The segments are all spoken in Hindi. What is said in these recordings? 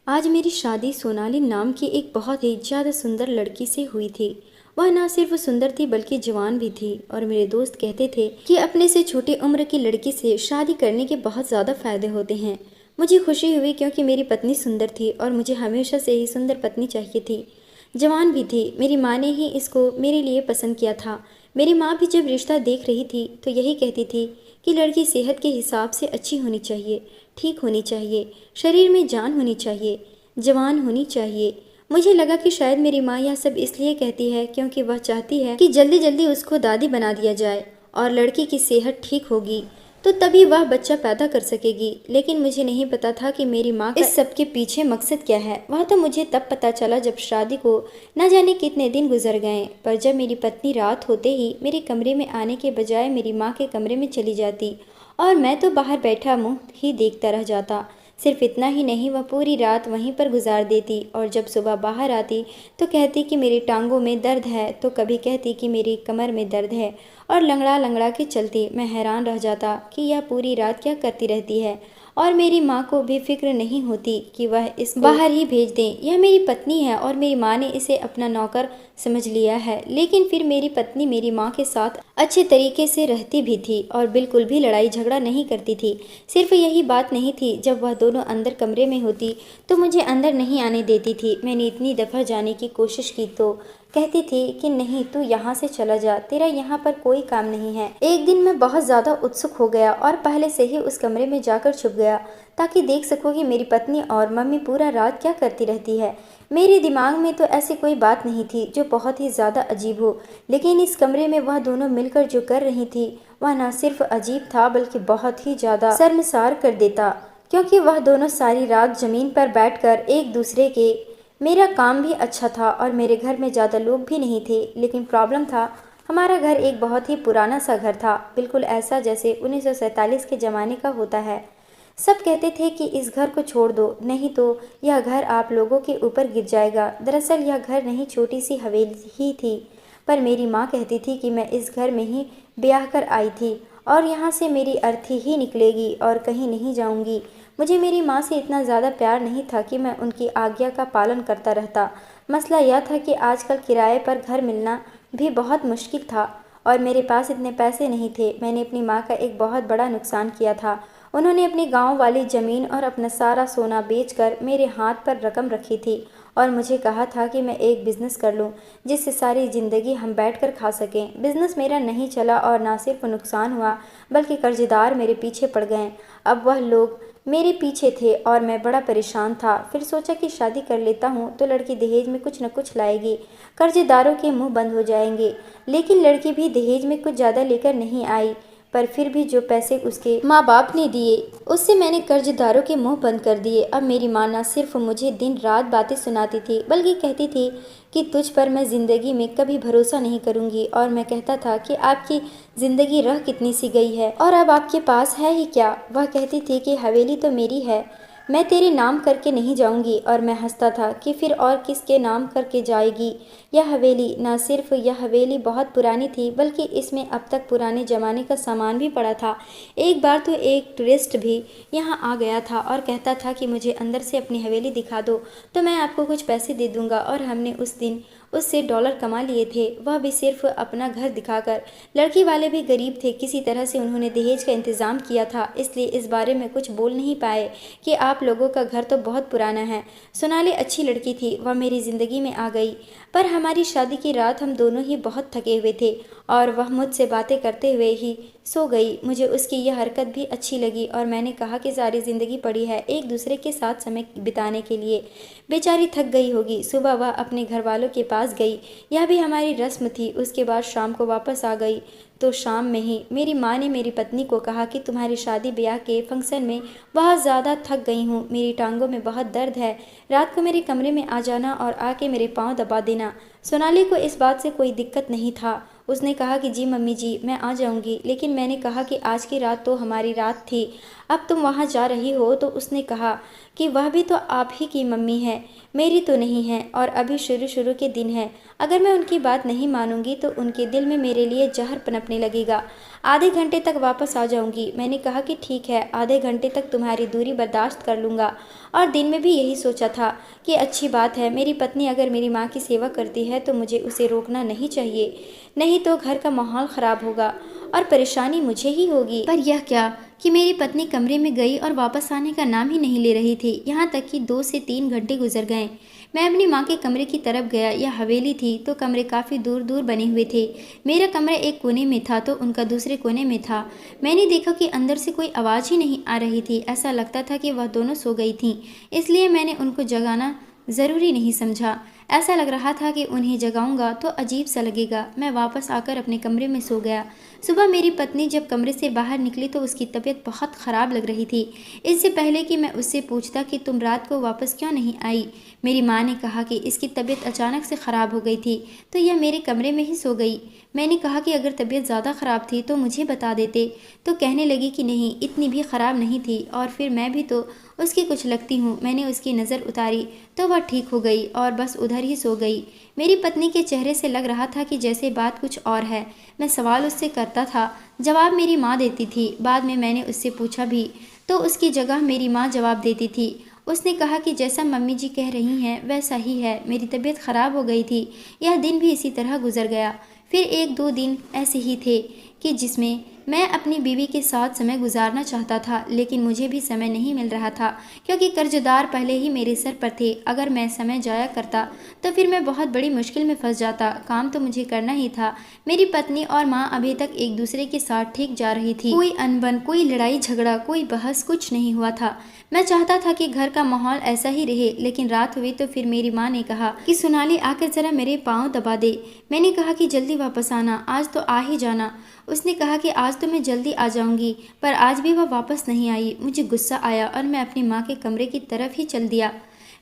आज मेरी शादी सोनाली नाम की एक बहुत ही ज़्यादा सुंदर लड़की से हुई थी। वह ना सिर्फ सुंदर थी बल्कि जवान भी थी और मेरे दोस्त कहते थे कि अपने से छोटी उम्र की लड़की से शादी करने के बहुत ज़्यादा फायदे होते हैं। मुझे खुशी हुई क्योंकि मेरी पत्नी सुंदर थी और मुझे हमेशा से ही सुंदर पत्नी चाहिए थी। जवान भी थी। मेरी माँ ने ही इसको मेरे लिए पसंद किया था। मेरी माँ भी जब रिश्ता देख रही थी तो यही कहती थी कि लड़की सेहत के हिसाब से अच्छी होनी चाहिए, ठीक होनी चाहिए, शरीर में जान होनी चाहिए, जवान होनी चाहिए। मुझे लगा कि शायद मेरी माँ यह सब इसलिए कहती है क्योंकि वह चाहती है कि जल्दी जल्दी उसको दादी बना दिया जाए और लड़की की सेहत ठीक होगी तो तभी वह बच्चा पैदा कर सकेगी। लेकिन मुझे नहीं पता था कि मेरी माँ का इस सब के पीछे मकसद क्या है। वह तो मुझे तब पता चला जब शादी को न जाने कितने दिन गुजर गए। पर जब मेरी पत्नी रात होते ही मेरे कमरे में आने के बजाय मेरी माँ के कमरे में चली जाती और मैं तो बाहर बैठा मुंह ही देखता रह जाता। सिर्फ इतना ही नहीं, वह पूरी रात वहीं पर गुजार देती और जब सुबह बाहर आती तो कहती कि मेरी टांगों में दर्द है, तो कभी कहती कि मेरी कमर में दर्द है और लंगड़ा लंगड़ा के चलती। मैं हैरान रह जाता कि यह पूरी रात क्या करती रहती है और मेरी माँ को भी फिक्र नहीं होती कि वह इसको बाहर ही भेज दें। यह मेरी पत्नी है और मेरी माँ ने इसे अपना नौकर समझ लिया है। लेकिन फिर मेरी पत्नी मेरी माँ के साथ अच्छे तरीके से रहती भी थी और बिल्कुल भी लड़ाई झगड़ा नहीं करती थी। सिर्फ यही बात नहीं थी, जब वह दोनों अंदर कमरे में होती तो मुझे अंदर नहीं आने देती थी। मैंने इतनी दफ़ा जाने की कोशिश की तो कहती थी कि नहीं, तू यहाँ से चला जा, तेरा यहाँ पर कोई काम नहीं है। एक दिन मैं बहुत ज़्यादा उत्सुक हो गया और पहले से ही उस कमरे में जाकर छुप गया ताकि देख सकूं कि मेरी पत्नी और मम्मी पूरा रात क्या करती रहती है। मेरे दिमाग में तो ऐसी कोई बात नहीं थी जो बहुत ही ज़्यादा अजीब हो, लेकिन इस कमरे में वह दोनों मिलकर जो कर रही थी वह न सिर्फ अजीब था बल्कि बहुत ही ज़्यादा शर्मसार कर देता, क्योंकि वह दोनों सारी रात ज़मीन पर बैठकर एक दूसरे के मेरा काम भी अच्छा था और मेरे घर में ज़्यादा लोग भी नहीं थे। लेकिन प्रॉब्लम था, हमारा घर एक बहुत ही पुराना सा घर था, बिल्कुल ऐसा जैसे 1947 के ज़माने का होता है। सब कहते थे कि इस घर को छोड़ दो, नहीं तो यह घर आप लोगों के ऊपर गिर जाएगा। दरअसल यह घर नहीं, छोटी सी हवेली ही थी, पर मेरी माँ कहती थी कि मैं इस घर में ही ब्याह कर आई थी और यहाँ से मेरी अर्थी ही निकलेगी और कहीं नहीं जाऊँगी। मुझे मेरी माँ से इतना ज़्यादा प्यार नहीं था कि मैं उनकी आज्ञा का पालन करता रहता। मसला यह था कि आजकल किराए पर घर मिलना भी बहुत मुश्किल था और मेरे पास इतने पैसे नहीं थे। मैंने अपनी माँ का एक बहुत बड़ा नुकसान किया था। उन्होंने अपनी गांव वाली ज़मीन और अपना सारा सोना बेचकर मेरे हाथ पर रकम रखी थी और मुझे कहा था कि मैं एक बिज़नेस कर लूं जिससे सारी ज़िंदगी हम बैठकर खा सकें। बिज़नेस मेरा नहीं चला और ना सिर्फ नुकसान हुआ बल्कि कर्जदार मेरे पीछे पड़ गए। अब वह लोग मेरे पीछे थे और मैं बड़ा परेशान था। फिर सोचा कि शादी कर लेता हूँ तो लड़की दहेज में कुछ न कुछ लाएगी, कर्जदारों के मुंह बंद हो जाएंगे। लेकिन लड़की भी दहेज में कुछ ज़्यादा लेकर नहीं आई, पर फिर भी जो पैसे उसके माँ बाप ने दिए उससे मैंने कर्जदारों के मुंह बंद कर दिए। अब मेरी माँ न सिर्फ मुझे दिन रात बातें सुनाती थी बल्कि कहती थी कि तुझ पर मैं ज़िंदगी में कभी भरोसा नहीं करूँगी। और मैं कहता था कि आपकी ज़िंदगी रह कितनी सी गई है और अब आपके पास है ही क्या। वह कहती थी कि हवेली तो मेरी है, मैं तेरे नाम करके नहीं जाऊंगी। और मैं हंसता था कि फिर और किसके नाम करके जाएगी यह हवेली। न सिर्फ यह हवेली बहुत पुरानी थी बल्कि इसमें अब तक पुराने ज़माने का सामान भी पड़ा था। एक बार तो एक टूरिस्ट भी यहाँ आ गया था और कहता था कि मुझे अंदर से अपनी हवेली दिखा दो तो मैं आपको कुछ पैसे दे दूंगा। और हमने उस दिन उससे डॉलर कमा लिए थे, वह भी सिर्फ अपना घर दिखाकर। लड़की वाले भी गरीब थे, किसी तरह से उन्होंने दहेज का इंतज़ाम किया था, इसलिए इस बारे में कुछ बोल नहीं पाए कि आप लोगों का घर तो बहुत पुराना है। सोनाली अच्छी लड़की थी, वह मेरी ज़िंदगी में आ गई। पर हमारी शादी की रात हम दोनों ही बहुत थके हुए थे और वह मुझसे बातें करते हुए ही सो गई। मुझे उसकी यह हरकत भी अच्छी लगी और मैंने कहा कि सारी ज़िंदगी पड़ी है एक दूसरे के साथ समय बिताने के लिए, बेचारी थक गई होगी। सुबह वह अपने घर वालों के पास गई, यह भी हमारी रस्म थी। उसके बाद शाम को वापस आ गई तो शाम में ही मेरी माँ ने मेरी पत्नी को कहा कि तुम्हारी शादी ब्याह के फंक्शन में बहुत ज़्यादा थक गई हूँ, मेरी टांगों में बहुत दर्द है, रात को मेरे कमरे में आ जाना और आके मेरे पाँव दबा देना। सोनाली को इस बात से कोई दिक्कत नहीं था, उसने कहा कि जी मम्मी जी मैं आ जाऊंगी। लेकिन मैंने कहा कि आज की रात तो हमारी रात थी, अब तुम वहाँ जा रही हो। तो उसने कहा कि वह भी तो आप ही की मम्मी है, मेरी तो नहीं है और अभी शुरू शुरू के दिन है, अगर मैं उनकी बात नहीं मानूंगी तो उनके दिल में मेरे लिए जहर पनपने लगेगा। आधे घंटे तक वापस आ जाऊंगी। मैंने कहा कि ठीक है, आधे घंटे तक तुम्हारी दूरी बर्दाश्त कर लूँगा। और दिन में भी यही सोचा था कि अच्छी बात है, मेरी पत्नी अगर मेरी माँ की सेवा करती है तो मुझे उसे रोकना नहीं चाहिए, नहीं तो घर का माहौल ख़राब होगा और परेशानी मुझे ही होगी। पर यह क्या कि मेरी पत्नी कमरे में गई और वापस आने का नाम ही नहीं ले रही थी। यहाँ तक कि 2 से 3 घंटे गुजर गए। मैं अपनी माँ के कमरे की तरफ गया। यह हवेली थी तो कमरे काफ़ी दूर दूर बने हुए थे। मेरा कमरा एक कोने में था तो उनका दूसरे कोने में था। मैंने देखा कि अंदर से कोई आवाज़ ही नहीं आ रही थी। ऐसा लगता था कि वह दोनों सो गई थीं, इसलिए मैंने उनको जगाना ज़रूरी नहीं समझा। ऐसा लग रहा था कि उन्हें जगाऊंगा तो अजीब सा लगेगा। मैं वापस आकर अपने कमरे में सो गया। सुबह मेरी पत्नी जब कमरे से बाहर निकली तो उसकी तबीयत बहुत ख़राब लग रही थी। इससे पहले कि मैं उससे पूछता कि तुम रात को वापस क्यों नहीं आई, मेरी माँ ने कहा कि इसकी तबीयत अचानक से ख़राब हो गई थी तो यह मेरे कमरे में ही सो गई। मैंने कहा कि अगर तबीयत ज़्यादा ख़राब थी तो मुझे बता देते, तो कहने लगी कि नहीं, इतनी भी ख़राब नहीं थी और फिर मैं भी तो उसकी कुछ लगती हूँ। मैंने उसकी नज़र उतारी तो वह ठीक हो गई और बस उधर ही सो गई। मेरी पत्नी के चेहरे से लग रहा था कि जैसे बात कुछ और है। मैं सवाल उससे करता था, जवाब मेरी माँ देती थी। बाद में मैंने उससे पूछा भी तो उसकी जगह मेरी माँ जवाब देती थी। उसने कहा कि जैसा मम्मी जी कह रही हैं वैसा ही है, मेरी तबीयत ख़राब हो गई थी। यह दिन भी इसी तरह गुजर गया। फिर 1-2 दिन ऐसे ही थे कि जिसमें मैं अपनी बीवी के साथ समय गुजारना चाहता था, लेकिन मुझे भी समय नहीं मिल रहा था क्योंकि कर्जदार पहले ही मेरे सर पर थे। अगर मैं समय जाया करता तो फिर मैं बहुत बड़ी मुश्किल में फंस जाता। काम तो मुझे करना ही था। मेरी पत्नी और माँ अभी तक एक दूसरे के साथ ठीक जा रही थी। कोई अनबन, कोई लड़ाई झगड़ा, कोई बहस कुछ नहीं हुआ था। मैं चाहता था कि घर का माहौल ऐसा ही रहे, लेकिन रात हुई तो फिर मेरी माँ ने कहा कि सोनाली आकर ज़रा मेरे पाँव दबा दे। मैंने कहा कि जल्दी वापस आना, आज तो आ ही जाना। उसने कहा कि आज तो मैं जल्दी आ जाऊंगी, पर आज भी वह वापस नहीं आई। मुझे गुस्सा आया और मैं अपनी माँ के कमरे की तरफ ही चल दिया।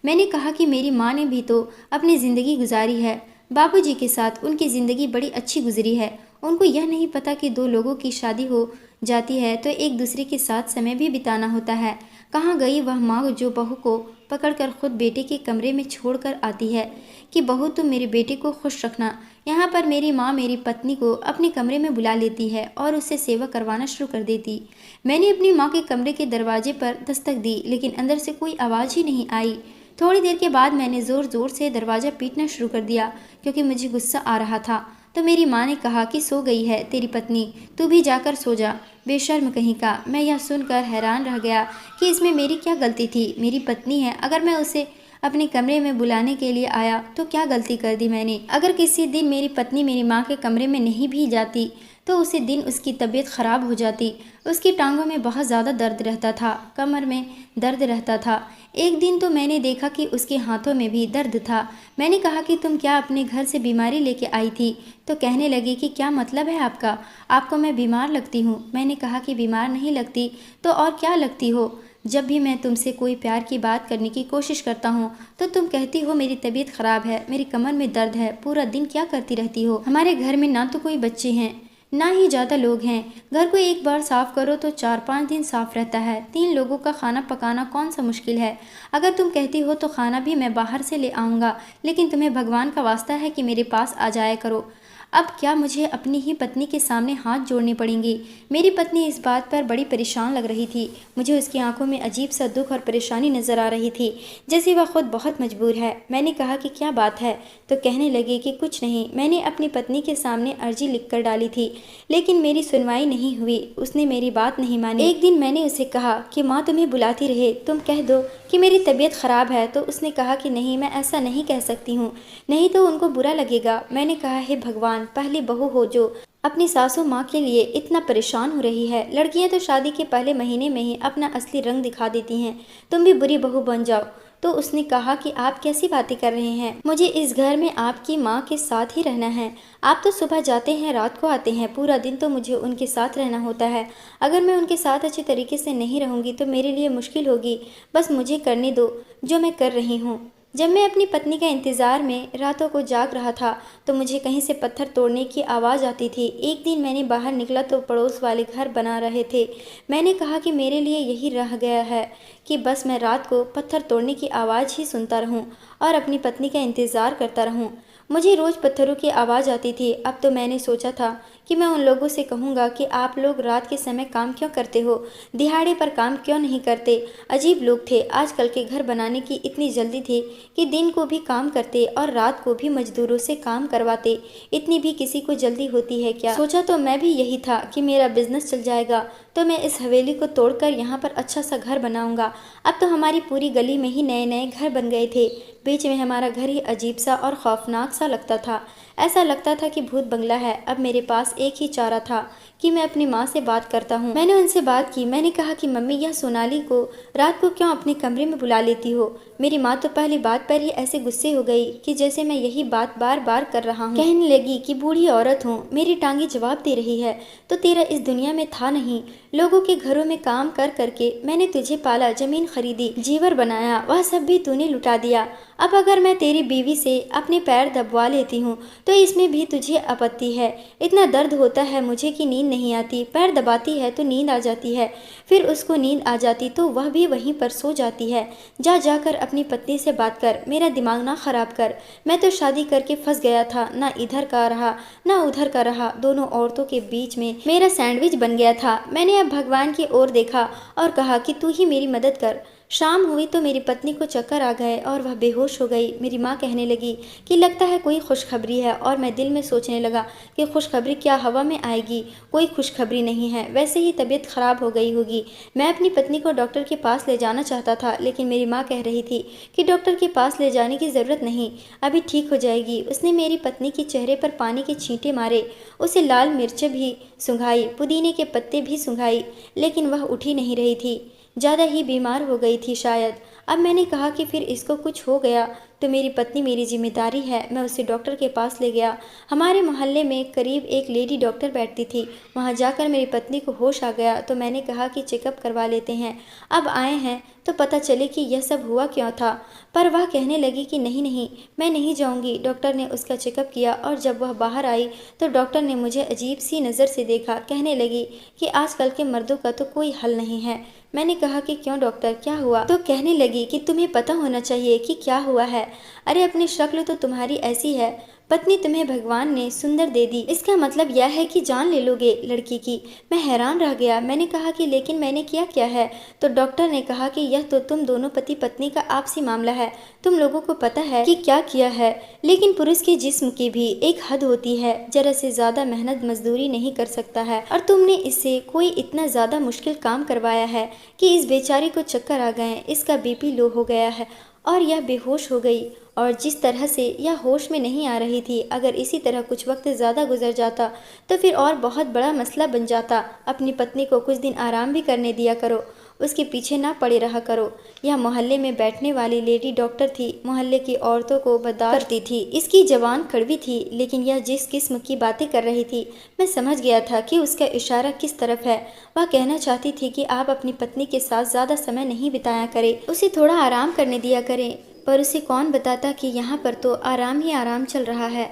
मैंने कहा कि मेरी माँ ने भी तो अपनी ज़िंदगी गुजारी है बाबूजी के साथ, उनकी ज़िंदगी बड़ी अच्छी गुजरी है। उनको यह नहीं पता कि 2 लोगों की शादी हो जाती है तो एक दूसरे के साथ समय भी बिताना होता है। कहाँ गई वह माँ जो बहू को पकड़कर खुद बेटे के कमरे में छोड़कर आती है कि बहू तुम मेरे बेटे को खुश रखना। यहाँ पर मेरी माँ मेरी पत्नी को अपने कमरे में बुला लेती है और उससे सेवा करवाना शुरू कर देती। मैंने अपनी माँ के कमरे के दरवाजे पर दस्तक दी, लेकिन अंदर से कोई आवाज़ ही नहीं आई। थोड़ी देर के बाद मैंने ज़ोर ज़ोर से दरवाज़ा पीटना शुरू कर दिया क्योंकि मुझे गुस्सा आ रहा था। तो मेरी माँ ने कहा कि सो गई है तेरी पत्नी, तू भी जाकर सो जा, बेशर्म कहीं का। मैं यह सुनकर हैरान रह गया कि इसमें मेरी क्या गलती थी। मेरी पत्नी है, अगर मैं उसे अपने कमरे में बुलाने के लिए आया तो क्या गलती कर दी मैंने। अगर किसी दिन मेरी पत्नी मेरी माँ के कमरे में नहीं भी जाती तो उसी दिन उसकी तबीयत ख़राब हो जाती। उसकी टांगों में बहुत ज़्यादा दर्द रहता था, कमर में दर्द रहता था। एक दिन तो मैंने देखा कि उसके हाथों में भी दर्द था। मैंने कहा कि तुम क्या अपने घर से बीमारी लेके आई थी? तो कहने लगी कि क्या मतलब है आपका, आपको मैं बीमार लगती हूँ? मैंने कहा कि बीमार नहीं लगती तो और क्या लगती हो? जब भी मैं तुमसे कोई प्यार की बात करने की कोशिश करता हूँ तो तुम कहती हो मेरी तबीयत ख़राब है, मेरी कमर में दर्द है। पूरा दिन क्या करती रहती हो? हमारे घर में ना तो कोई बच्चे हैं ना ही ज़्यादा लोग हैं। घर को एक बार साफ़ करो तो 4-5 दिन साफ़ रहता है। 3 लोगों का खाना पकाना कौन सा मुश्किल है? अगर तुम कहती हो तो खाना भी मैं बाहर से ले आऊँगा, लेकिन तुम्हें भगवान का वास्ता है कि मेरे पास आ जाया करो। अब क्या मुझे अपनी ही पत्नी के सामने हाथ जोड़ने पड़ेंगे? मेरी पत्नी इस बात पर बड़ी परेशान लग रही थी। मुझे उसकी आंखों में अजीब सा दुख और परेशानी नजर आ रही थी, जैसे वह खुद बहुत मजबूर है। मैंने कहा कि क्या बात है? तो कहने लगी कि कुछ नहीं, मैंने अपनी पत्नी के सामने अर्जी लिख कर डाली थी, लेकिन मेरी सुनवाई नहीं हुई। उसने मेरी बात नहीं मानी। एक दिन मैंने उसे कहा कि माँ तुम्हें बुलाती रहे, तुम कह दो कि मेरी तबीयत ख़राब है। तो उसने कहा कि नहीं, मैं ऐसा नहीं कह सकती हूँ, नहीं तो उनको बुरा लगेगा। मैंने कहा, हे भगवान, पहली बहू हो जो अपनी सासू माँ के लिए इतना परेशान हो रही है। लड़कियां तो शादी के पहले महीने में ही अपना असली रंग दिखा देती हैं, तुम भी बुरी बहू बन जाओ। तो उसने कहा कि आप कैसी बातें कर रहे हैं, मुझे इस घर में आपकी माँ के साथ ही रहना है। आप तो सुबह जाते हैं रात को आते हैं, पूरा दिन तो मुझे उनके साथ रहना होता है। अगर मैं उनके साथ अच्छे तरीके से नहीं रहूँगी तो मेरे लिए मुश्किल होगी। बस मुझे करने दो जो मैं कर रही हूँ। जब मैं अपनी पत्नी के इंतज़ार में रातों को जाग रहा था तो मुझे कहीं से पत्थर तोड़ने की आवाज़ आती थी। एक दिन मैंने बाहर निकला तो पड़ोस वाले घर बना रहे थे। मैंने कहा कि मेरे लिए यही रह गया है कि बस मैं रात को पत्थर तोड़ने की आवाज़ ही सुनता रहूं और अपनी पत्नी का इंतज़ार करता रहूं। मुझे रोज़ पत्थरों की आवाज़ आती थी। अब तो मैंने सोचा था कि मैं उन लोगों से कहूँगा कि आप लोग रात के समय काम क्यों करते हो, दिहाड़े पर काम क्यों नहीं करते। अजीब लोग थे। आजकल के घर बनाने की इतनी जल्दी थी कि दिन को भी काम करते और रात को भी मजदूरों से काम करवाते। इतनी भी किसी को जल्दी होती है क्या। सोचा तो मैं भी यही था कि मेरा बिजनेस चल जाएगा तो मैं इस हवेली को तोड़कर यहाँ पर अच्छा सा घर बनाऊंगा। अब तो हमारी पूरी गली में ही नए नए घर बन गए थे। बीच में हमारा घर ही अजीब सा और खौफनाक सा लगता था। ऐसा लगता था कि भूत बंगला है। अब मेरे पास एक ही चारा था कि मैं अपनी माँ से बात करता हूँ। मैंने उनसे बात की। मैंने कहा कि मम्मी, यह सोनाली को रात को क्यों अपने कमरे में बुला लेती हो। मेरी माँ तो पहली बात पर ही ऐसे गुस्से हो गई कि जैसे मैं यही बात बार बार कर रहा हूँ। कहने लगी कि बूढ़ी औरत हूँ, मेरी टांगी जवाब दे रही है, तो तेरा इस दुनिया में था नहीं। लोगों के घरों में काम कर करके मैंने तुझे पाला, जमीन खरीदी, जीवर बनाया, वह सब भी तूने लुटा दिया। अब अगर मैं तेरी बीवी से अपने पैर दबवा लेती हूँ तो इसमें भी तुझे आपत्ति है। इतना दर्द होता है मुझे कि नींद नहीं आती। पैर दबाती है तो नींद आ जाती है, फिर उसको नींद आ जाती तो वह भी वहीं पर सो जाती है। जा जाकर अपनी पत्नी से बात कर, मेरा दिमाग ना खराब कर। मैं तो शादी करके फंस गया था, ना इधर का रहा ना उधर का रहा, दोनों औरतों के बीच में मेरा सैंडविच बन गया था। मैंने अब भगवान की ओर देखा और कहा कि तू ही मेरी मदद कर। शाम हुई तो मेरी पत्नी को चक्कर आ गए और वह बेहोश हो गई। मेरी माँ कहने लगी कि लगता है कोई खुशखबरी है, और मैं दिल में सोचने लगा कि खुशखबरी क्या हवा में आएगी, कोई खुशखबरी नहीं है, वैसे ही तबीयत खराब हो गई होगी। मैं अपनी पत्नी को डॉक्टर के पास ले जाना चाहता था, लेकिन मेरी माँ कह रही थी कि डॉक्टर के पास ले जाने की ज़रूरत नहीं, अभी ठीक हो जाएगी। उसने मेरी पत्नी के चेहरे पर पानी के छींटे मारे, उसे लाल मिर्च भी सुंघाई, पुदीने के पत्ते भी सुंघाई, लेकिन वह उठ ही नहीं रही थी। ज़्यादा ही बीमार हो गई थी शायद। अब मैंने कहा कि फिर इसको कुछ हो गया तो मेरी पत्नी मेरी जिम्मेदारी है। मैं उसे डॉक्टर के पास ले गया। हमारे मोहल्ले में करीब एक लेडी डॉक्टर बैठती थी। वहाँ जाकर मेरी पत्नी को होश आ गया तो मैंने कहा कि चेकअप करवा लेते हैं, अब आए हैं तो पता चले कि यह सब हुआ क्यों था। पर वह कहने लगी कि नहीं नहीं, मैं नहीं जाऊंगी। डॉक्टर ने उसका चेकअप किया और जब वह बाहर आई तो डॉक्टर ने मुझे अजीब सी नज़र से देखा। कहने लगी कि आजकल के मर्दों का तो कोई हल नहीं है। मैंने कहा कि क्यों डॉक्टर, क्या हुआ। तो कहने लगी कि तुम्हें पता होना चाहिए कि क्या हुआ है। अरे अपनी शक्ल तो तुम्हारी ऐसी है, पत्नी तुम्हें भगवान ने सुंदर दे दी, इसका मतलब यह है कि जान ले लोगे लड़की की। मैं हैरान रह गया। मैंने कहा कि लेकिन मैंने क्या है। तो डॉक्टर ने कहा कि यह तो तुम दोनों पति पत्नी का आपसी मामला है, तुम लोगों को पता है कि क्या किया है, लेकिन पुरुष के जिस्म की भी एक हद होती है, जरा से ज्यादा मेहनत मजदूरी नहीं कर सकता है, और तुमने इससे कोई इतना ज्यादा मुश्किल काम करवाया है कि इस बेचारी को चक्कर आ गए, इसका बीपी लो हो गया है और यह बेहोश हो गई। और जिस तरह से यह होश में नहीं आ रही थी, अगर इसी तरह कुछ वक्त ज़्यादा गुजर जाता तो फिर और बहुत बड़ा मसला बन जाता। अपनी पत्नी को कुछ दिन आराम भी करने दिया करो, उसके पीछे ना पड़े रहा करो। यह मोहल्ले में बैठने वाली लेडी डॉक्टर थी, मोहल्ले की औरतों को बर्दाश्त करती थी। इसकी जबान कड़वी थी, लेकिन यह जिस किस्म की बातें कर रही थी मैं समझ गया था कि उसका इशारा किस तरफ है। वह कहना चाहती थी कि आप अपनी पत्नी के साथ ज़्यादा समय नहीं बिताया करें, उसे थोड़ा आराम करने दिया करें। पर उसे कौन बताता कि यहाँ पर तो आराम ही आराम चल रहा है।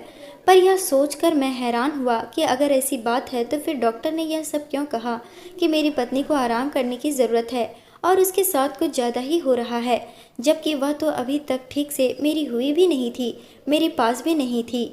पर यह सोचकर मैं हैरान हुआ कि अगर ऐसी बात है तो फिर डॉक्टर ने यह सब क्यों कहा कि मेरी पत्नी को आराम करने की ज़रूरत है और उसके साथ कुछ ज़्यादा ही हो रहा है, जबकि वह तो अभी तक ठीक से मेरी हुई भी नहीं थी, मेरे पास भी नहीं थी।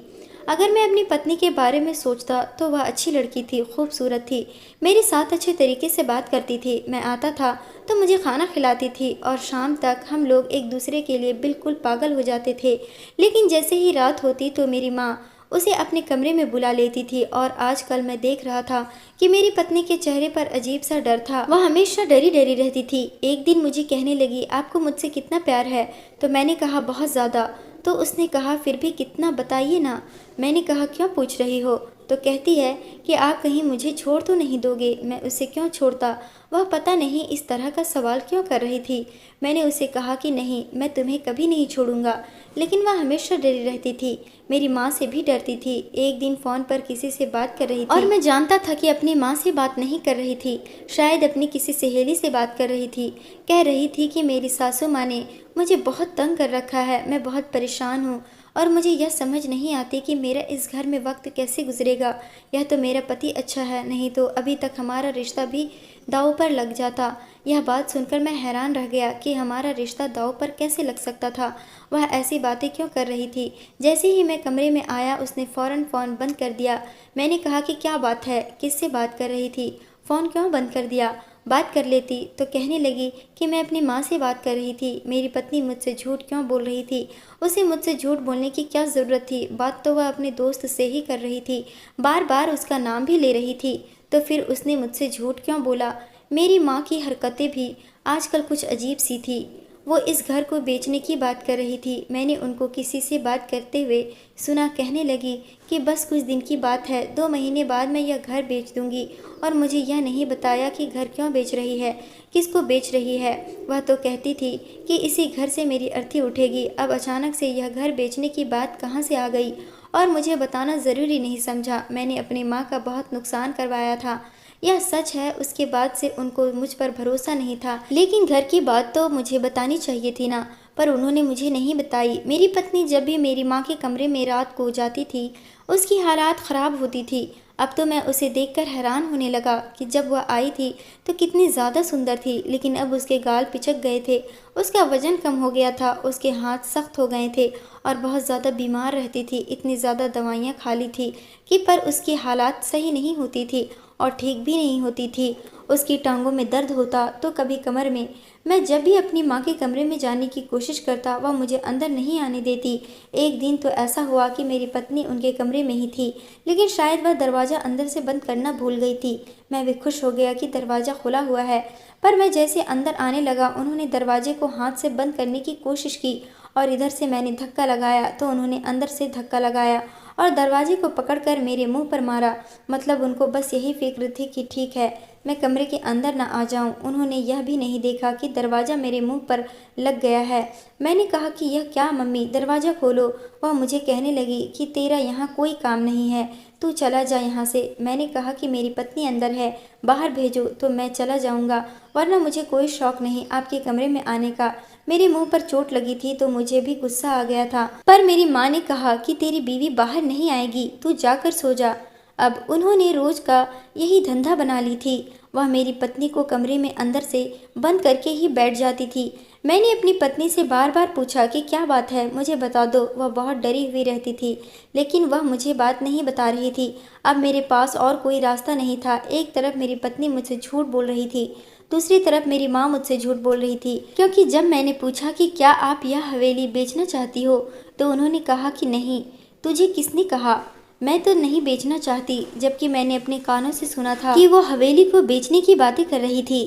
अगर मैं अपनी पत्नी के बारे में सोचता तो वह अच्छी लड़की थी, खूबसूरत थी, मेरे साथ अच्छे तरीके से बात करती थी। मैं आता था तो मुझे खाना खिलाती थी और शाम तक हम लोग एक दूसरे के लिए बिल्कुल पागल हो जाते थे। लेकिन जैसे ही रात होती तो मेरी माँ उसे अपने कमरे में बुला लेती थी, और आजकल मैं देख रहा था कि मेरी पत्नी के चेहरे पर अजीब सा डर था। वह हमेशा डरी डरी रहती थी। एक दिन मुझे कहने लगी, आपको मुझसे कितना प्यार है। तो मैंने कहा बहुत ज़्यादा। तो उसने कहा फिर भी कितना, बताइए ना। मैंने कहा क्यों पूछ रही हो। तो कहती है कि आप कहीं मुझे छोड़ तो नहीं दोगे। मैं उसे क्यों छोड़ता, वह पता नहीं इस तरह का सवाल क्यों कर रही थी। मैंने उसे कहा कि नहीं, मैं तुम्हें कभी नहीं छोड़ूंगा, लेकिन वह हमेशा डरी रहती थी, मेरी माँ से भी डरती थी। एक दिन फ़ोन पर किसी से बात कर रही थी और मैं जानता था कि अपनी माँ से बात नहीं कर रही थी, शायद अपनी किसी सहेली से बात कर रही थी। कह रही थी कि मेरी सासू माँ ने मुझे बहुत तंग कर रखा है, मैं बहुत परेशान हूँ और मुझे यह समझ नहीं आती कि मेरा इस घर में वक्त कैसे गुजरेगा। यह तो मेरा पति अच्छा है, नहीं तो अभी तक हमारा रिश्ता भी दांव पर लग जाता। यह बात सुनकर मैं हैरान रह गया कि हमारा रिश्ता दांव पर कैसे लग सकता था। वह ऐसी बातें क्यों कर रही थी। जैसे ही मैं कमरे में आया उसने फ़ौरन फ़ोन बंद कर दिया। मैंने कहा कि क्या बात है, किससे बात कर रही थी, फ़ोन क्यों बंद कर दिया। बात कर लेती तो कहने लगी कि मैं अपनी माँ से बात कर रही थी। मेरी पत्नी मुझसे झूठ क्यों बोल रही थी, उसे मुझसे झूठ बोलने की क्या ज़रूरत थी। बात तो वह अपने दोस्त से ही कर रही थी, बार बार उसका नाम भी ले रही थी, तो फिर उसने मुझसे झूठ क्यों बोला। मेरी माँ की हरकतें भी आजकल कुछ अजीब सी थी। वो इस घर को बेचने की बात कर रही थी। मैंने उनको किसी से बात करते हुए सुना, कहने लगी कि बस कुछ दिन की बात है, 2 महीने बाद मैं यह घर बेच दूंगी। और मुझे यह नहीं बताया कि घर क्यों बेच रही है, किसको बेच रही है। वह तो कहती थी कि इसी घर से मेरी अर्थी उठेगी। अब अचानक से यह घर बेचने की बात कहाँ से आ गई और मुझे बताना ज़रूरी नहीं समझा। मैंने अपनी माँ का बहुत नुकसान करवाया था, यह सच है। उसके बाद से उनको मुझ पर भरोसा नहीं था, लेकिन घर की बात तो मुझे बतानी चाहिए थी ना, पर उन्होंने मुझे नहीं बताई। मेरी पत्नी जब भी मेरी माँ के कमरे में रात को जाती थी उसकी हालात ख़राब होती थी। अब तो मैं उसे देखकर हैरान होने लगा कि जब वह आई थी तो कितनी ज़्यादा सुंदर थी, लेकिन अब उसके गाल पिचक गए थे, उसका वजन कम हो गया था, उसके हाथ सख्त हो गए थे और बहुत ज़्यादा बीमार रहती थी। इतनी ज़्यादा दवाइयाँ खा ली थी कि पर उसकी हालात सही नहीं होती थी और ठीक भी नहीं होती थी। उसकी टांगों में दर्द होता तो कभी कमर में। मैं जब भी अपनी माँ के कमरे में जाने की कोशिश करता वह मुझे अंदर नहीं आने देती। एक दिन तो ऐसा हुआ कि मेरी पत्नी उनके कमरे में ही थी, लेकिन शायद वह दरवाज़ा अंदर से बंद करना भूल गई थी। मैं भी खुश हो गया कि दरवाज़ा खुला हुआ है, पर मैं जैसे अंदर आने लगा उन्होंने दरवाजे को हाथ से बंद करने की कोशिश की और इधर से मैंने धक्का लगाया तो उन्होंने अंदर से धक्का लगाया और दरवाजे को पकड़कर मेरे मुंह पर मारा। मतलब उनको बस यही फिक्र थी कि ठीक है मैं कमरे के अंदर न आ जाऊं। उन्होंने यह भी नहीं देखा कि दरवाज़ा मेरे मुंह पर लग गया है। मैंने कहा कि यह क्या मम्मी, दरवाज़ा खोलो। वह मुझे कहने लगी कि तेरा यहाँ कोई काम नहीं है, तू चला जा यहाँ से। मैंने कहा कि मेरी पत्नी अंदर है, बाहर भेजो तो मैं चला जाऊँगा, वरना मुझे कोई शौक नहीं आपके कमरे में आने का। मेरे मुंह पर चोट लगी थी तो मुझे भी गुस्सा आ गया था, पर मेरी माँ ने कहा कि तेरी बीवी बाहर नहीं आएगी, तू जाकर सो जा। अब उन्होंने रोज का यही धंधा बना ली थी। वह मेरी पत्नी को कमरे में अंदर से बंद करके ही बैठ जाती थी। मैंने अपनी पत्नी से बार बार पूछा कि क्या बात है, मुझे बता दो। वह बहुत डरी हुई रहती थी, लेकिन वह मुझे बात नहीं बता रही थी। अब मेरे पास और कोई रास्ता नहीं था। एक तरफ मेरी पत्नी मुझसे झूठ बोल रही थी, दूसरी तरफ मेरी माँ मुझसे झूठ बोल रही थी, क्योंकि जब मैंने पूछा कि क्या आप यह हवेली बेचना चाहती हो तो उन्होंने कहा कि नहीं। तुझे किसने कहा? मैं तो नहीं बेचना चाहती, जबकि मैंने अपने कानों से सुना था कि वो हवेली को बेचने की बातें कर रही थी।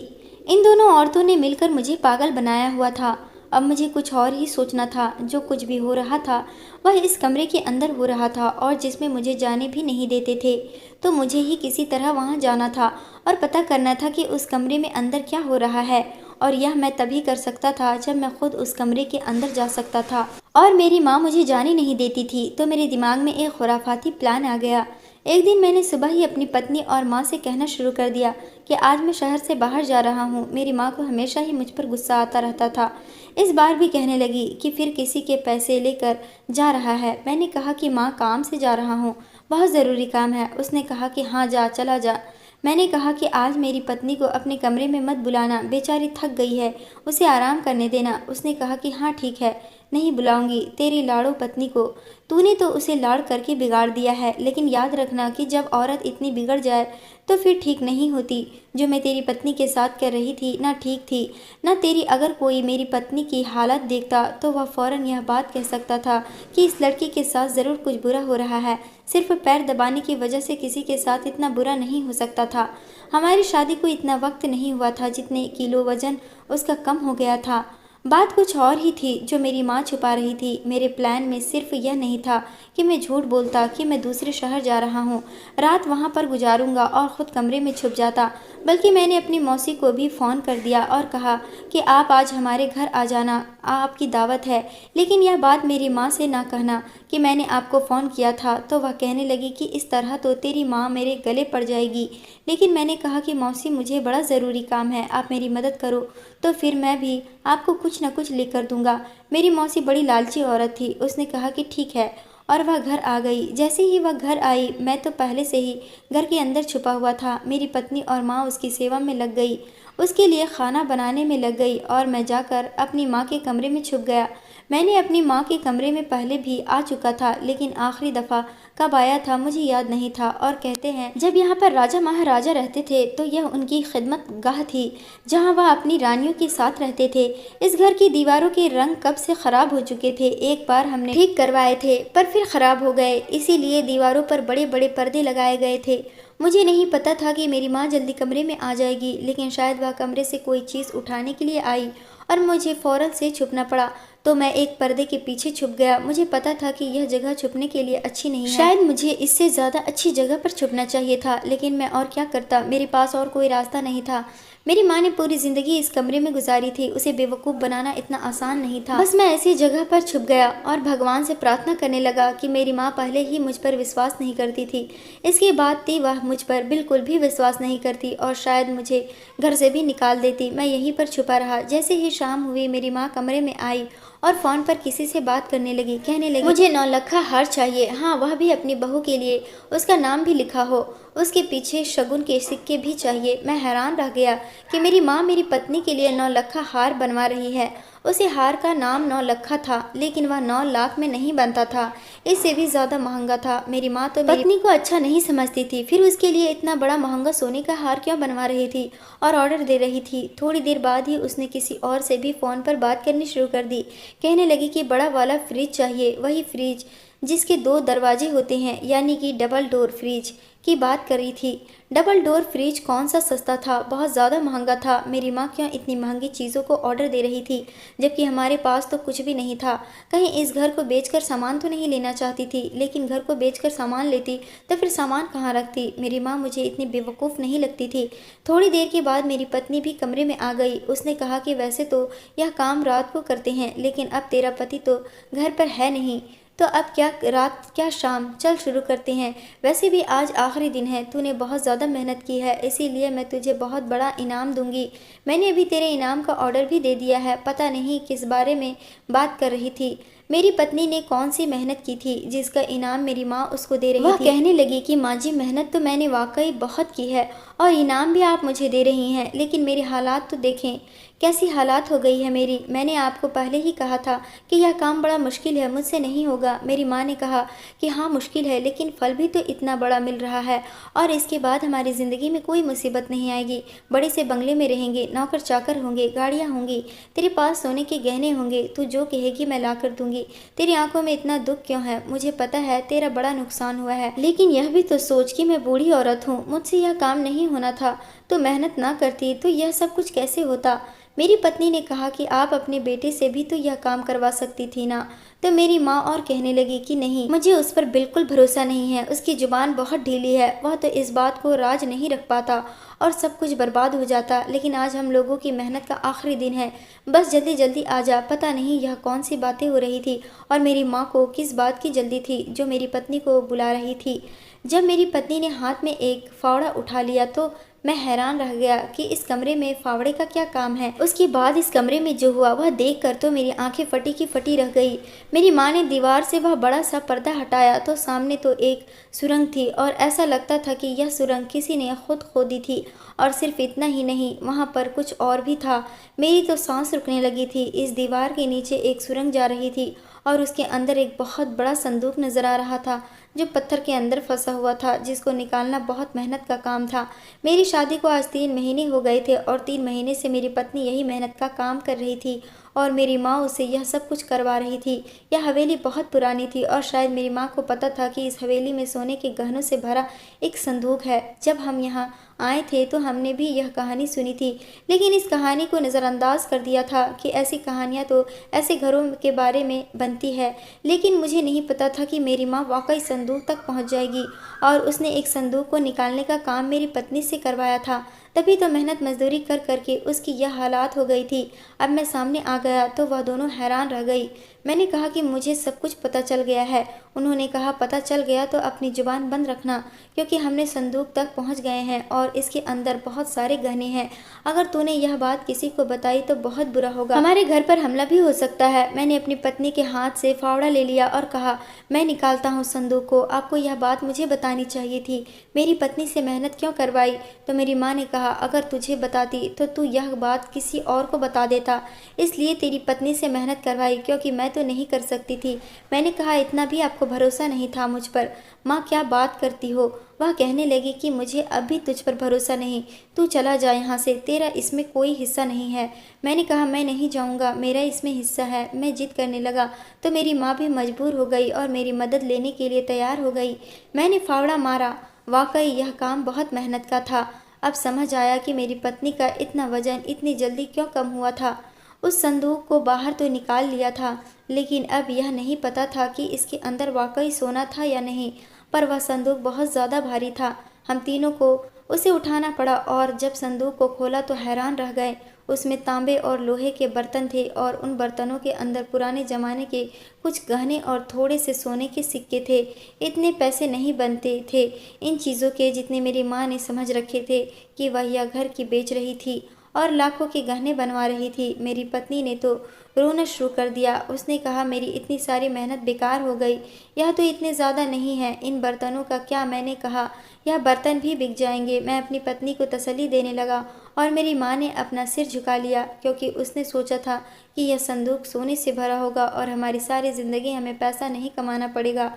इन दोनों औरतों ने मिलकर मुझे पागल बनाया हुआ था। अब मुझे कुछ और ही सोचना था। जो कुछ भी हो रहा था वह इस कमरे के अंदर हो रहा था और जिसमें मुझे जाने भी नहीं देते थे, तो मुझे ही किसी तरह वहां जाना था और पता करना था कि उस कमरे में अंदर क्या हो रहा है। और यह मैं तभी कर सकता था जब मैं खुद उस कमरे के अंदर जा सकता था और मेरी माँ मुझे जाने नहीं देती थी। तो मेरे दिमाग में एक खुराफाती प्लान आ गया। एक दिन मैंने सुबह ही अपनी पत्नी और माँ से कहना शुरू कर दिया कि आज मैं शहर से बाहर जा रहा हूँ। मेरी माँ को हमेशा ही मुझ पर गुस्सा आता रहता था। इस बार भी कहने लगी कि फिर किसी के पैसे लेकर जा रहा है। मैंने कहा कि माँ काम से जा रहा हूँ, बहुत ज़रूरी काम है। उसने कहा कि हाँ जा, चला जा। मैंने कहा कि आज मेरी पत्नी को अपने कमरे में मत बुलाना, बेचारी थक गई है, उसे आराम करने देना। उसने कहा कि हाँ ठीक है, नहीं बुलाऊंगी तेरी लाड़ो पत्नी को। तूने तो उसे लाड़ करके बिगाड़ दिया है, लेकिन याद रखना कि जब औरत इतनी बिगड़ जाए तो फिर ठीक नहीं होती। जो मैं तेरी पत्नी के साथ कर रही थी ना ठीक थी ना तेरी। अगर कोई मेरी पत्नी की हालत देखता तो वह फौरन यह बात कह सकता था कि इस लड़की के साथ ज़रूर कुछ बुरा हो रहा है। सिर्फ पैर दबाने की वजह से किसी के साथ इतना बुरा नहीं हो सकता था। हमारी शादी को इतना वक्त नहीं हुआ था जितने किलो वजन उसका कम हो गया था। बात कुछ और ही थी जो मेरी माँ छुपा रही थी। मेरे प्लान में सिर्फ यह नहीं था कि मैं झूठ बोलता कि मैं दूसरे शहर जा रहा हूँ, रात वहाँ पर गुजारूंगा और ख़ुद कमरे में छुप जाता, बल्कि मैंने अपनी मौसी को भी फ़ोन कर दिया और कहा कि आप आज हमारे घर आ जाना, आपकी दावत है। लेकिन यह बात मेरी माँ से ना कहना कि मैंने आपको फ़ोन किया था, तो वह कहने लगी कि इस तरह तो तेरी माँ मेरे गले पड़ जाएगी। लेकिन मैंने कहा कि मौसी मुझे बड़ा ज़रूरी काम है, आप मेरी मदद करो। तो फिर मैं भी आपको कुछ न कुछ लेकर दूंगा। मेरी मौसी बड़ी लालची औरत थी। उसने कहा कि ठीक है, और वह घर आ गई। जैसे ही वह घर आई, मैं तो पहले से ही घर के अंदर छुपा हुआ था। मेरी पत्नी और माँ उसकी सेवा में लग गई, उसके लिए खाना बनाने में लग गई, और मैं जाकर अपनी माँ के कमरे में छुप गया। मैंने अपनी माँ के कमरे में पहले भी आ चुका था, लेकिन आखिरी दफ़ा कब आया था मुझे याद नहीं था। और कहते हैं जब यहाँ पर राजा महाराजा रहते थे तो यह उनकी खिदमत गाह थी, जहाँ वह अपनी रानियों के साथ रहते थे। इस घर की दीवारों के रंग कब से खराब हो चुके थे। एक बार हमने ठीक करवाए थे पर फिर खराब हो गए, इसीलिए दीवारों पर बड़े बड़े पर्दे लगाए गए थे। मुझे नहीं पता था कि मेरी माँ जल्दी कमरे में आ जाएगी, लेकिन शायद वह कमरे से कोई चीज़ उठाने के लिए आई और मुझे फौरन से छुपना पड़ा। तो मैं एक पर्दे के पीछे छुप गया। मुझे पता था कि यह जगह छुपने के लिए अच्छी नहीं है, शायद मुझे इससे ज़्यादा अच्छी जगह पर छुपना चाहिए था, लेकिन मैं और क्या करता, मेरे पास और कोई रास्ता नहीं था। मेरी माँ ने पूरी ज़िंदगी इस कमरे में गुजारी थी, उसे बेवकूफ़ बनाना इतना आसान नहीं था। बस मैं ऐसी जगह पर छुप गया और भगवान से प्रार्थना करने लगा कि मेरी माँ पहले ही मुझ पर विश्वास नहीं करती थी, इसके बाद थी वह मुझ पर बिल्कुल भी विश्वास नहीं करती और शायद मुझे घर से भी निकाल देती। मैं यहीं पर छुपा रहा। जैसे ही शाम हुई, मेरी माँ कमरे में आई और फ़ोन पर किसी से बात करने लगी। कहने लगी, मुझे 9 लखा हार चाहिए, हाँ वह भी अपनी बहू के लिए, उसका नाम भी लिखा हो, उसके पीछे शगुन के सिक्के भी चाहिए। मैं हैरान रह गया कि मेरी माँ मेरी पत्नी के लिए 9 लखा हार बनवा रही है। उसे हार का नाम 9 लखा था, लेकिन वह 9 लाख में नहीं बनता था, इससे भी ज़्यादा महंगा था। मेरी माँ तो मेरी पत्नी को अच्छा नहीं समझती थी, फिर उसके लिए इतना बड़ा महंगा सोने का हार क्यों बनवा रही थी और ऑर्डर दे रही थी। थोड़ी देर बाद ही उसने किसी और से भी फ़ोन पर बात करनी शुरू कर दी। कहने लगी कि बड़ा वाला फ्रिज चाहिए, वही फ्रिज जिसके 2 दरवाजे होते हैं, यानी कि डबल डोर फ्रिज की बात कर रही थी। डबल डोर फ्रिज कौन सा सस्ता था, बहुत ज़्यादा महंगा था। मेरी माँ क्यों इतनी महंगी चीज़ों को ऑर्डर दे रही थी, जबकि हमारे पास तो कुछ भी नहीं था। कहीं इस घर को बेचकर सामान तो नहीं लेना चाहती थी, लेकिन घर को बेचकर सामान लेती तो फिर सामान कहाँ रखती। मेरी माँ मुझे इतनी बेवकूफ़ नहीं लगती थी। थोड़ी देर के बाद मेरी पत्नी भी कमरे में आ गई। उसने कहा कि वैसे तो यह काम रात को करते हैं, लेकिन अब तेरा पति तो घर पर है नहीं, तो अब क्या रात क्या शाम, चल शुरू करते हैं। वैसे भी आज आखिरी दिन है, तूने बहुत ज़्यादा मेहनत की है, इसीलिए मैं तुझे बहुत बड़ा इनाम दूंगी। मैंने अभी तेरे इनाम का ऑर्डर भी दे दिया है। पता नहीं किस बारे में बात कर रही थी। मेरी पत्नी ने कौन सी मेहनत की थी जिसका इनाम मेरी माँ उसको दे रही थी। वह कहने लगी कि माँ जी, मेहनत तो मैंने वाकई बहुत की है और इनाम भी आप मुझे दे रही हैं, लेकिन मेरे हालात तो देखें, कैसी हालात हो गई है मेरी। मैंने आपको पहले ही कहा था कि यह काम बड़ा मुश्किल है, मुझसे नहीं होगा। मेरी माँ ने कहा कि हाँ मुश्किल है, लेकिन फल भी तो इतना बड़ा मिल रहा है, और इसके बाद हमारी ज़िंदगी में कोई मुसीबत नहीं आएगी। बड़े से बंगले में रहेंगे, नौकर चाकर होंगे, गाड़ियाँ होंगी, तेरे पास सोने के गहने होंगे, तू जो कहेगी मैं ला कर दूंगी। तेरी आंखों में इतना दुख क्यों है? मुझे पता है तेरा बड़ा नुकसान हुआ है, लेकिन यह भी तो सोच कि मैं बूढ़ी औरत हूँ, मुझसे यह काम नहीं होना था। तो मेहनत ना करती तो यह सब कुछ कैसे होता। मेरी पत्नी ने कहा कि आप अपने बेटे से भी तो यह काम करवा सकती थी ना। तो मेरी माँ और कहने लगी कि नहीं, मुझे उस पर बिल्कुल भरोसा नहीं है, उसकी जुबान बहुत ढीली है, वह तो इस बात को राज नहीं रख पाता और सब कुछ बर्बाद हो जाता। लेकिन आज हम लोगों की मेहनत का आखिरी दिन है, बस जल्दी जल्दी आ जा। पता नहीं यह कौन सी बातें हो रही थी और मेरी माँ को किस बात की जल्दी थी जो मेरी पत्नी को बुला रही थी। जब मेरी पत्नी ने हाथ में एक फावड़ा उठा लिया तो मैं हैरान रह गया कि इस कमरे में फावड़े का क्या काम है। उसके बाद इस कमरे में जो हुआ वह देखकर तो मेरी आंखें फटी की फटी रह गई। मेरी माँ ने दीवार से वह बड़ा सा पर्दा हटाया तो सामने तो एक सुरंग थी, और ऐसा लगता था कि यह सुरंग किसी ने खुद खोदी थी। और सिर्फ इतना ही नहीं, वहाँ पर कुछ और भी था। मेरी तो सांस रुकने लगी थी। इस दीवार के नीचे एक सुरंग जा रही थी और उसके अंदर एक बहुत बड़ा संदूक नजर आ रहा था जो पत्थर के अंदर फंसा हुआ था, जिसको निकालना बहुत मेहनत का काम था। मेरी शादी को आज 3 महीने हो गए थे और 3 महीने से मेरी पत्नी यही मेहनत का काम कर रही थी और मेरी माँ उसे यह सब कुछ करवा रही थी। यह हवेली बहुत पुरानी थी और शायद मेरी माँ को पता था कि इस हवेली में सोने के गहनों से भरा एक संदूक है। जब हम यहाँ आए थे तो हमने भी यह कहानी सुनी थी, लेकिन इस कहानी को नज़रअंदाज कर दिया था कि ऐसी कहानियाँ तो ऐसे घरों के बारे में बनती है। लेकिन मुझे नहीं पता था कि मेरी माँ वाकई संदूक तक पहुँच जाएगी और उसने एक संदूक को निकालने का काम मेरी पत्नी से करवाया था। तभी तो मेहनत मजदूरी कर करके उसकी यह हालात हो गई थी। अब मैं सामने आ गया तो वह दोनों हैरान रह गई। मैंने कहा कि मुझे सब कुछ पता चल गया है। उन्होंने कहा, पता चल गया तो अपनी जुबान बंद रखना, क्योंकि हमने संदूक तक पहुंच गए हैं और इसके अंदर बहुत सारे गहने हैं। अगर तूने यह बात किसी को बताई तो बहुत बुरा होगा, हमारे घर पर हमला भी हो सकता है। मैंने अपनी पत्नी के हाथ से फावड़ा ले लिया और कहा, मैं निकालता हूँ संदूक को, आपको यह बात मुझे बतानी चाहिए थी। मेरी पत्नी से मेहनत क्यों करवाई? तो मेरी माँ ने कहा, अगर तुझे बताती तो तू यह बात किसी और को बता देता, इसलिए तेरी पत्नी से मेहनत करवाई, क्योंकि मैं तो नहीं कर सकती थी। मैंने कहा, इतना भी आपको भरोसा नहीं था मुझ पर? माँ, क्या बात करती हो? वह कहने लगी कि मुझे अब भी तुझ पर भरोसा नहीं, तू चला जा यहाँ से, तेरा इसमें कोई हिस्सा नहीं है। मैंने कहा, मैं नहीं जाऊँगा, मेरा इसमें हिस्सा है। मैं जिद करने लगा तो मेरी माँ भी मजबूर हो गई और मेरी मदद लेने के लिए तैयार हो गई। मैंने फावड़ा मारा। वाकई यह काम बहुत मेहनत का था। अब समझ आया कि मेरी पत्नी का इतना वजन इतनी जल्दी क्यों कम हुआ था। उस संदूक को बाहर तो निकाल लिया था, लेकिन अब यह नहीं पता था कि इसके अंदर वाकई सोना था या नहीं। पर वह संदूक बहुत ज़्यादा भारी था। हम तीनों को उसे उठाना पड़ा और जब संदूक को खोला तो हैरान रह गए। उसमें तांबे और लोहे के बर्तन थे और उन बर्तनों के अंदर पुराने ज़माने के कुछ गहने और थोड़े से सोने के सिक्के थे। इतने पैसे नहीं बनते थे इन चीज़ों के जितने मेरी माँ ने समझ रखे थे कि वह यह घर की बेच रही थी और लाखों के गहने बनवा रही थी। मेरी पत्नी ने तो रोना शुरू कर दिया। उसने कहा, मेरी इतनी सारी मेहनत बेकार हो गई। यह तो इतने ज़्यादा नहीं है, इन बर्तनों का क्या? मैंने कहा, यह बर्तन भी बिक जाएंगे। मैं अपनी पत्नी को तसल्ली देने लगा और मेरी माँ ने अपना सिर झुका लिया, क्योंकि उसने सोचा था कि यह संदूक सोने से भरा होगा और हमारी सारी ज़िंदगी हमें पैसा नहीं कमाना पड़ेगा,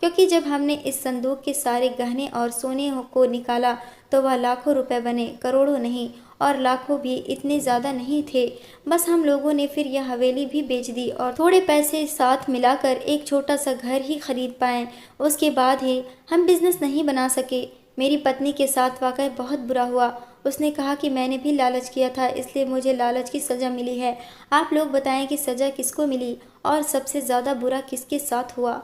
क्योंकि जब हमने इस संदूक के सारे गहने और सोने को निकाला तो वह लाखों रुपए बने, करोड़ों नहीं, और लाखों भी इतने ज़्यादा नहीं थे। बस हम लोगों ने फिर यह हवेली भी बेच दी और थोड़े पैसे साथ मिलाकर एक छोटा सा घर ही खरीद पाए। उसके बाद ही हम बिजनेस नहीं बना सके। मेरी पत्नी के साथ वाकई बहुत बुरा हुआ। उसने कहा कि मैंने भी लालच किया था, इसलिए मुझे लालच की सज़ा मिली है। आप लोग बताएं कि सज़ा किसको मिली और सबसे ज़्यादा बुरा किसके साथ हुआ?